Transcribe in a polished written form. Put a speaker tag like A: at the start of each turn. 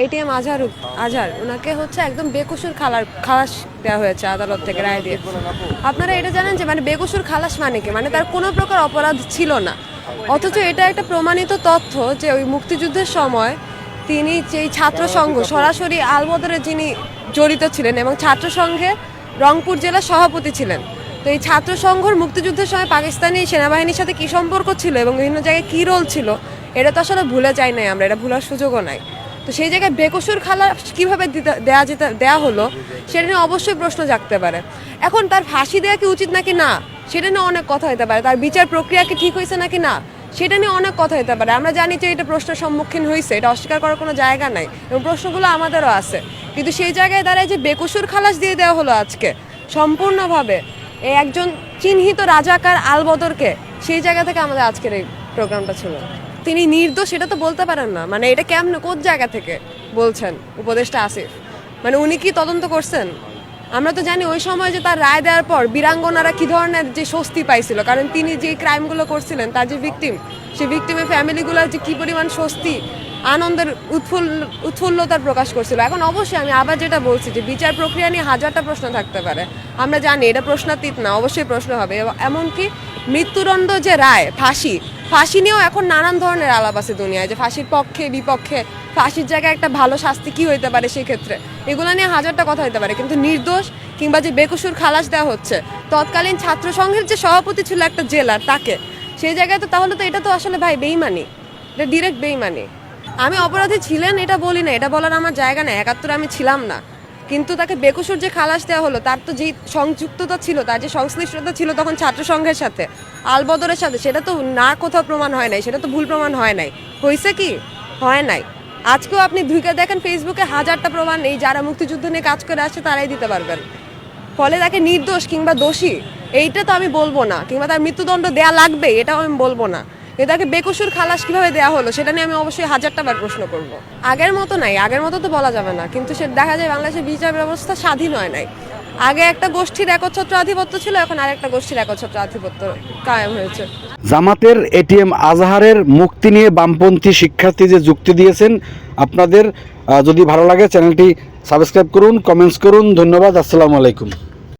A: ATM আজহার ওনাকে হচ্ছে একদম বেকসুর খালাস দেওয়া হয়েছে আদালত থেকে রায় দিয়ে। আপনারা এটা জানেন যে মানে বেকসুর খালাস মানে কি, মানে তার কোনো প্রকার অপরাধ ছিল না, অথচ এটা একটা প্রমাণিত তথ্য যে ওই মুক্তিযুদ্ধের সময় তিনি যেই ছাত্র সংঘ সরাসরি আলবদরে যিনি জড়িত ছিলেন এবং ছাত্র সংঘে রংপুর জেলার সভাপতি ছিলেন। তো এই ছাত্র সংঘর মুক্তিযুদ্ধের সময় পাকিস্তানি সেনাবাহিনীর সাথে কী সম্পর্ক ছিল এবং বিভিন্ন জায়গায় কী রোল ছিল, এটা তো আসলে ভুলে যাই নাই আমরা, এটা ভুলার সুযোগও নাই। তো সেই জায়গায় বেকসুর খালাস কীভাবে দেওয়া হলো সেটা নিয়ে অবশ্যই প্রশ্ন জাগতে পারে। এখন তার ফাঁসি দেওয়া কি উচিত নাকি না সেটা নিয়ে অনেক কথা হতে পারে, তার বিচার প্রক্রিয়া কি ঠিক হয়েছে নাকি না সেটা নিয়ে অনেক কথা হতে পারে। আমরা জানি যে এটা প্রশ্নের সম্মুখীন হয়েছে, এটা অস্বীকার করার কোনো জায়গা নাই এবং প্রশ্নগুলো আমাদেরও আছে, কিন্তু সেই জায়গায় দাঁড়ায় যে বেকসুর খালাস দিয়ে দেওয়া হলো আজকে সম্পূর্ণভাবে এই একজন চিহ্নিত রাজাকার আলবদরকে, সেই জায়গা থেকে আমাদের আজকের এই প্রোগ্রামটা ছিল। তিনি নির্দোষ এটা তো বলতে পারেন না, মানে এটা কেমন কোন জায়গা থেকে বলছেন উপদেষ্টা আসিফ, মানে উনি কি তদন্ত করছেন? আমরা তো জানি ওই সময় যে তার রায় দেওয়ার পর বীরাঙ্গনারা কী ধরনের যে স্বস্তি পাইছিল, কারণ তিনি যে ক্রাইমগুলো করছিলেন তার যে ভিকটিম, সেই ভিকটিমের ফ্যামিলিগুলোর যে কী পরিমাণ স্বস্তি আনন্দের উৎফুল্লতার প্রকাশ করছিল। এখন অবশ্যই আমি আবার যেটা বলছি যে বিচার প্রক্রিয়া নিয়ে হাজারটা প্রশ্ন থাকতে পারে, আমরা জানি এটা প্রশ্নাতীত না, অবশ্যই প্রশ্ন হবে। এমনকি মৃত্যুদণ্ড যে রায় ফাঁসি নিয়েও এখন নানান ধরনের আলাপ আছে দুনিয়ায়, যে ফাঁসির পক্ষে বিপক্ষে, ফাঁসির জায়গায় একটা ভালো শাস্তি কী হইতে পারে সেই ক্ষেত্রে, এগুলো নিয়ে হাজারটা কথা হইতে পারে। কিন্তু নির্দোষ কিংবা যে বেকসুর খালাস দেওয়া হচ্ছে তৎকালীন ছাত্র সংঘের যে সভাপতি ছিল একটা জেলার, তাকে সেই জায়গায় তো তাহলে তো এটা তো আসলে ভাই বেইমানি, এটা ডিরেক্ট বেইমানি। আমি অপরাধী ছিলেন এটা বলি না, এটা বলার আমার জায়গা নেই, ৭১ আমি ছিলাম না, কিন্তু তাকে বেকসুর যে খালাস দেওয়া হলো তার তো যেই সংযুক্ততা ছিল, তার যে সংশ্লিষ্টতা ছিল তখন ছাত্র সংঘের সাথে আলবদরের সাথে, সেটা তো না কোথাও প্রমাণ হয় নাই, সেটা তো ভুল প্রমাণ হয় নাই। হয়েছে কি? হয় নাই। আজকেও আপনি ঢুকে দেখেন ফেসবুকে হাজারটা প্রমাণ নেই, যারা মুক্তিযুদ্ধ নিয়ে কাজ করে আসছে তারাই দিতে পারবেন। ফলে তাকে নির্দোষ কিংবা দোষী এইটা তো আমি বলবো না, কিংবা তার মৃত্যুদণ্ড দেয়া লাগবে এটাও আমি বলবো না, এটাকে বেকসুর খালাস কিভাবে দেওয়া হলো সেটা নিয়ে আমি অবশ্যই হাজারটা বার প্রশ্ন করব। আগের মতো নাই, আগের মতো তো বলা যাবে না, কিন্তু সে দেখা যায় বাংলাদেশের বিচার ব্যবস্থা স্বাধীন হয় নাই। আগে একটা গোষ্ঠীর একচ্ছত্র আধিপত্য ছিল, এখন আরেকটা গোষ্ঠীর একচ্ছত্র আধিপত্য কায়েম হয়েছে।
B: জামাতের এটিএম আজহারের মুক্তি নিয়ে বামপন্থী শিক্ষার্থী যে যুক্তি দিয়েছেন, আপনাদের যদি ভালো লাগে চ্যানেলটি সাবস্ক্রাইব করুন, কমেন্টস করুন। ধন্যবাদ। আসসালামু আলাইকুম।